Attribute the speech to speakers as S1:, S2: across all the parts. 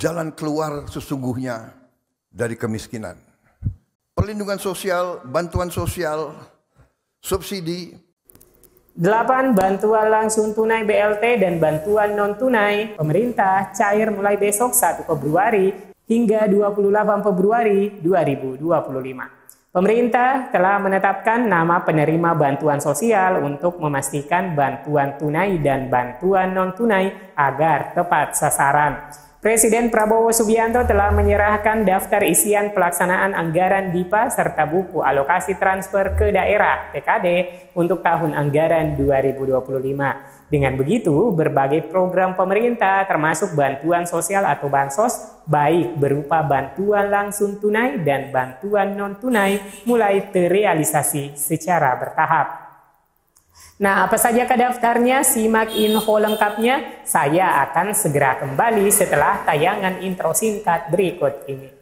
S1: jalan keluar sesungguhnya dari kemiskinan. Perlindungan sosial, bantuan sosial, subsidi.
S2: 8. Bantuan langsung tunai BLT dan bantuan non-tunai pemerintah cair mulai besok 1 Februari hingga 28 Februari 2025. Pemerintah telah menetapkan nama penerima bantuan sosial untuk memastikan bantuan tunai dan bantuan non-tunai agar tepat sasaran. Presiden Prabowo Subianto telah menyerahkan daftar isian pelaksanaan anggaran DIPA serta buku alokasi transfer ke daerah (PKD) untuk tahun anggaran 2025. Dengan begitu, berbagai program pemerintah termasuk bantuan sosial atau bansos, baik berupa bantuan langsung tunai dan bantuan non-tunai mulai terrealisasi secara bertahap. Nah, apa saja daftarnya? Simak info lengkapnya. Saya akan segera kembali setelah tayangan intro singkat berikut ini.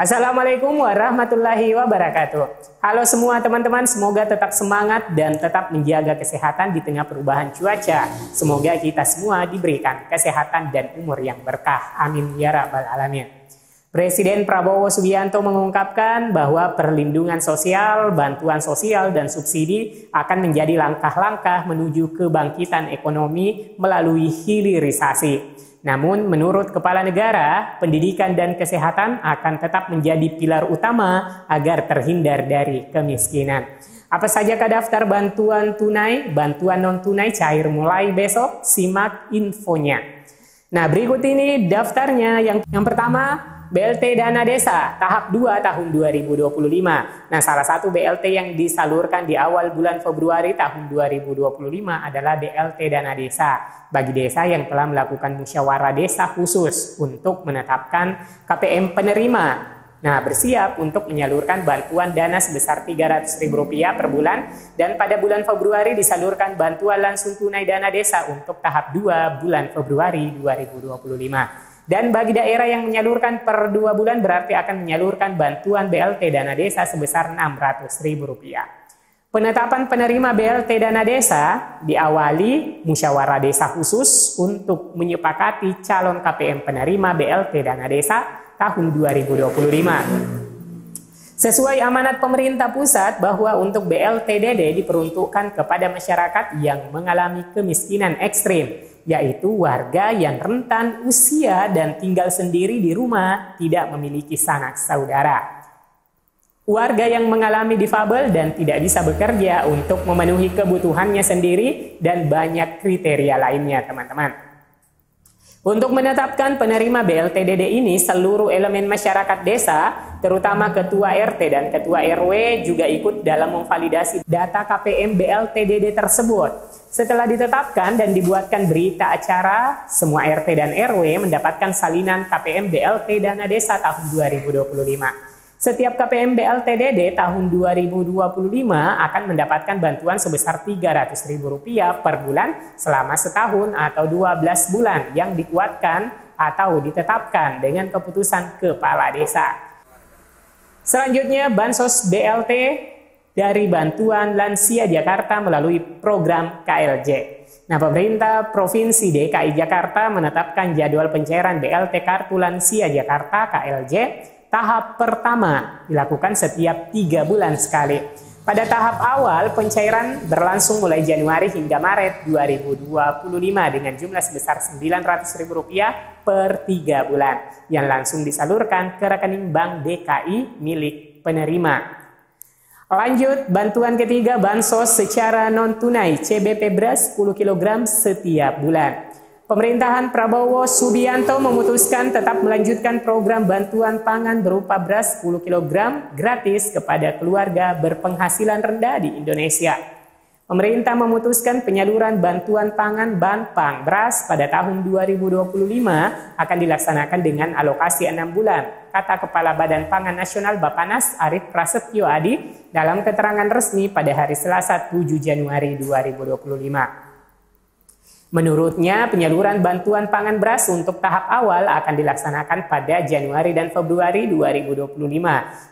S2: Assalamualaikum warahmatullahi wabarakatuh. Halo semua teman-teman, semoga tetap semangat dan tetap menjaga kesehatan di tengah perubahan cuaca. Semoga kita semua diberikan kesehatan dan umur yang berkah. Amin ya rabbal alamin. Presiden Prabowo Subianto mengungkapkan bahwa perlindungan sosial, bantuan sosial, dan subsidi akan menjadi langkah-langkah menuju kebangkitan ekonomi melalui hilirisasi. Namun, menurut Kepala Negara, pendidikan dan kesehatan akan tetap menjadi pilar utama agar terhindar dari kemiskinan. Apa saja daftar bantuan tunai, bantuan non-tunai cair mulai besok? Simak infonya. Nah, berikut ini daftarnya. Yang pertama, BLT Dana Desa tahap 2 tahun 2025. Nah, salah satu BLT yang disalurkan di awal bulan Februari tahun 2025 adalah BLT Dana Desa bagi desa yang telah melakukan musyawarah desa khusus untuk menetapkan KPM penerima. Nah, bersiap untuk menyalurkan bantuan dana sebesar Rp300.000 per bulan, dan pada bulan Februari disalurkan bantuan langsung tunai dana desa untuk tahap 2 bulan Februari 2025. Dan bagi daerah yang menyalurkan per 2 bulan berarti akan menyalurkan bantuan BLT Dana Desa sebesar Rp600.000. Penetapan penerima BLT Dana Desa diawali musyawarah desa khusus untuk menyepakati calon KPM penerima BLT Dana Desa tahun 2025. Sesuai amanat pemerintah pusat bahwa untuk BLT-DD diperuntukkan kepada masyarakat yang mengalami kemiskinan ekstrim, yaitu warga yang rentan usia dan tinggal sendiri di rumah, tidak memiliki sanak saudara. Warga yang mengalami difabel dan tidak bisa bekerja untuk memenuhi kebutuhannya sendiri, dan banyak kriteria lainnya, teman-teman. Untuk menetapkan penerima BLT-DD ini, seluruh elemen masyarakat desa, terutama ketua RT dan ketua RW juga ikut dalam memvalidasi data KPM BLT-DD tersebut. Setelah ditetapkan dan dibuatkan berita acara, semua RT dan RW mendapatkan salinan KPM BLT Dana Desa tahun 2025. Setiap KPM BLT-DD tahun 2025 akan mendapatkan bantuan sebesar Rp300.000 per bulan selama setahun atau 12 bulan yang dikuatkan atau ditetapkan dengan keputusan Kepala Desa. Selanjutnya, Bansos BLT dari Bantuan Lansia Jakarta melalui program KLJ. Nah, pemerintah Provinsi DKI Jakarta menetapkan jadwal pencairan BLT Kartu Lansia Jakarta KLJ tahap pertama dilakukan setiap 3 bulan sekali. Pada tahap awal, pencairan berlangsung mulai Januari hingga Maret 2025 dengan jumlah sebesar Rp900.000 per 3 bulan yang langsung disalurkan ke rekening Bank DKI milik penerima. Lanjut, bantuan ketiga, bansos secara non-tunai CBP beras 10 kg setiap bulan. Pemerintahan Prabowo Subianto memutuskan tetap melanjutkan program bantuan pangan berupa beras 10 kg gratis kepada keluarga berpenghasilan rendah di Indonesia. Pemerintah memutuskan penyaluran bantuan pangan Banpang beras pada tahun 2025 akan dilaksanakan dengan alokasi 6 bulan, kata Kepala Badan Pangan Nasional Bappenas Arief Prasetyo Adi dalam keterangan resmi pada hari Selasa 7 Januari 2025. Menurutnya, penyaluran bantuan pangan beras untuk tahap awal akan dilaksanakan pada Januari dan Februari 2025.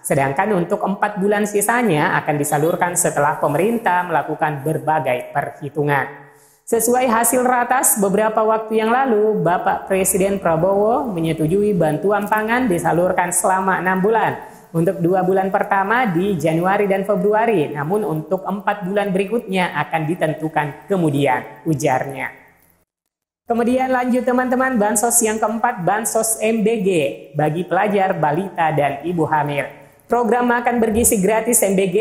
S2: Sedangkan untuk 4 bulan sisanya akan disalurkan setelah pemerintah melakukan berbagai perhitungan. Sesuai hasil ratas beberapa waktu yang lalu, Bapak Presiden Prabowo menyetujui bantuan pangan disalurkan selama 6 bulan. Untuk 2 bulan pertama di Januari dan Februari, namun untuk 4 bulan berikutnya akan ditentukan kemudian, ujarnya. Kemudian lanjut teman-teman, bansos yang keempat, bansos MBG bagi pelajar, balita, dan ibu hamil. Program makan bergizi gratis MBG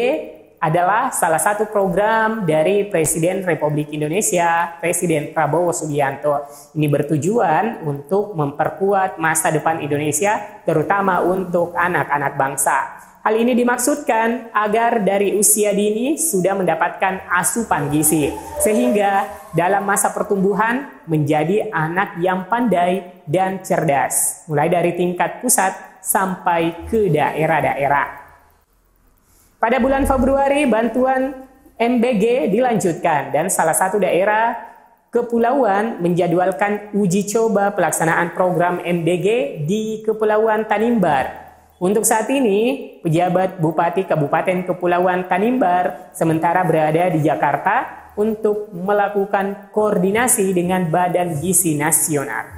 S2: adalah salah satu program dari Presiden Republik Indonesia, Presiden Prabowo Subianto. Ini bertujuan untuk memperkuat masa depan Indonesia, terutama untuk anak-anak bangsa. Hal ini dimaksudkan agar dari usia dini sudah mendapatkan asupan gizi, sehingga dalam masa pertumbuhan menjadi anak yang pandai dan cerdas, mulai dari tingkat pusat sampai ke daerah-daerah. Pada bulan Februari, bantuan MBG dilanjutkan dan salah satu daerah kepulauan menjadwalkan uji coba pelaksanaan program MBG di Kepulauan Tanimbar. Untuk saat ini, pejabat Bupati Kabupaten Kepulauan Tanimbar sementara berada di Jakarta untuk melakukan koordinasi dengan Badan Gizi Nasional.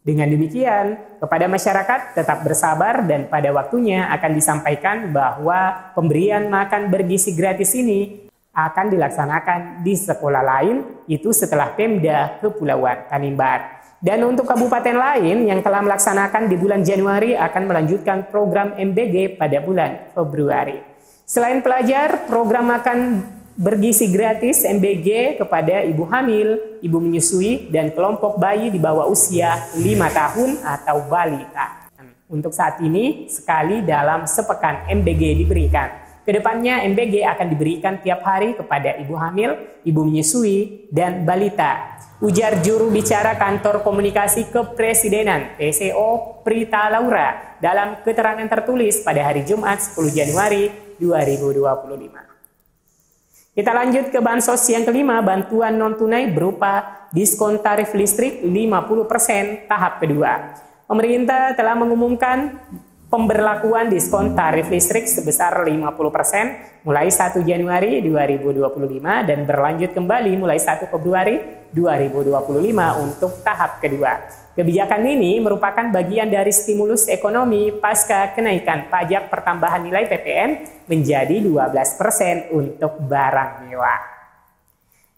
S2: Dengan demikian, kepada masyarakat tetap bersabar dan pada waktunya akan disampaikan bahwa pemberian makan bergizi gratis ini akan dilaksanakan di sekolah lain, itu setelah Pemda Kepulauan Tanimbar. Dan untuk kabupaten lain yang telah melaksanakan di bulan Januari akan melanjutkan program MBG pada bulan Februari. Selain pelajar, program makan bergizi gratis MBG kepada ibu hamil, ibu menyusui, dan kelompok bayi di bawah usia 5 tahun atau balita. Untuk saat ini, sekali dalam sepekan MBG diberikan. Kedepannya MBG akan diberikan tiap hari kepada ibu hamil, ibu menyusui, dan balita. Ujar juru bicara Kantor Komunikasi Kepresidenan PCO Prita Laura dalam keterangan tertulis pada hari Jumat 10 Januari 2025. Kita lanjut ke bansos yang kelima, bantuan non-tunai berupa diskon tarif listrik 50% tahap kedua. Pemerintah telah mengumumkan pemberlakuan diskon tarif listrik sebesar 50% mulai 1 Januari 2025 dan berlanjut kembali mulai 1 Februari 2025 untuk tahap kedua. Kebijakan ini merupakan bagian dari stimulus ekonomi pasca kenaikan pajak pertambahan nilai PPN menjadi 12% untuk barang mewah.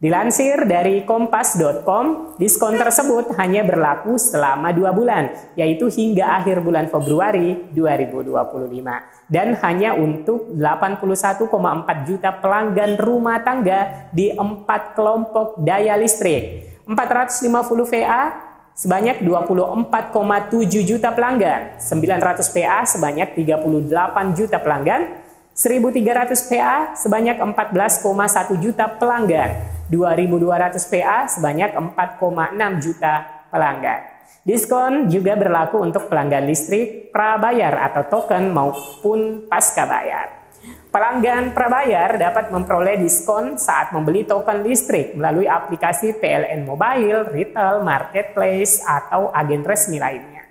S2: Dilansir dari kompas.com, diskon tersebut hanya berlaku selama 2 bulan, yaitu hingga akhir bulan Februari 2025. Dan hanya untuk 81,4 juta pelanggan rumah tangga di 4 kelompok daya listrik. 450 VA sebanyak 24,7 juta pelanggan, 900 PA sebanyak 38 juta pelanggan, 1.300 PA sebanyak 14,1 juta pelanggan, 2.200 PA sebanyak 4,6 juta pelanggan. Diskon juga berlaku untuk pelanggan listrik prabayar atau token maupun pasca bayar. Pelanggan prabayar dapat memperoleh diskon saat membeli token listrik melalui aplikasi PLN Mobile, Retail, Marketplace, atau agen resmi lainnya.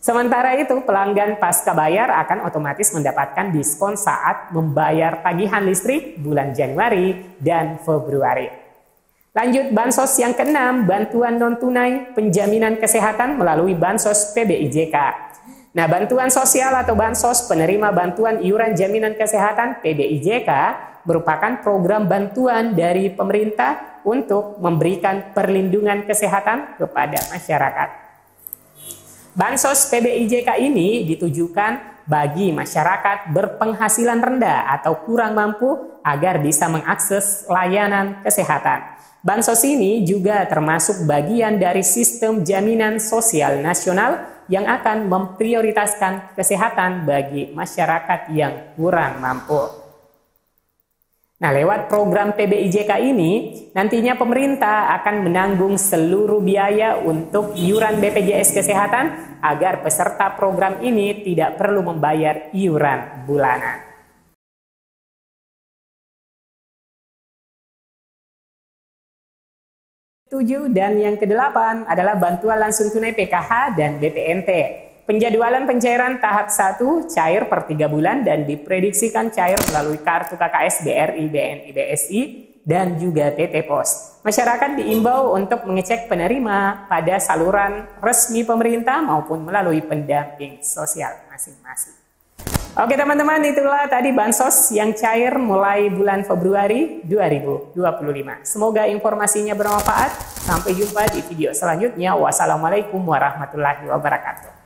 S2: Sementara itu, pelanggan pasca bayar akan otomatis mendapatkan diskon saat membayar tagihan listrik bulan Januari dan Februari. Lanjut bansos yang keenam, bantuan non-tunai penjaminan kesehatan melalui bansos PBIJK. Nah, bantuan sosial atau bansos penerima bantuan iuran jaminan kesehatan PBIJK merupakan program bantuan dari pemerintah untuk memberikan perlindungan kesehatan kepada masyarakat. Bansos PBIJK ini ditujukan bagi masyarakat berpenghasilan rendah atau kurang mampu agar bisa mengakses layanan kesehatan. Bansos ini juga termasuk bagian dari sistem jaminan sosial nasional yang akan memprioritaskan kesehatan bagi masyarakat yang kurang mampu. Nah, lewat program PBIJK ini, nantinya pemerintah akan menanggung seluruh biaya untuk iuran BPJS Kesehatan agar peserta program ini tidak perlu membayar iuran bulanan. 7 dan yang ke-8 adalah bantuan langsung tunai PKH dan BPNT. Penjadwalan pencairan tahap 1 cair per 3 bulan dan diprediksikan cair melalui kartu KKS BRI, BNI, BSI, dan juga PT Pos. Masyarakat diimbau untuk mengecek penerima pada saluran resmi pemerintah maupun melalui pendamping sosial masing-masing. Oke teman-teman, itulah tadi bansos yang cair mulai bulan Februari 2025. Semoga informasinya bermanfaat. Sampai jumpa di video selanjutnya. Wassalamualaikum warahmatullahi wabarakatuh.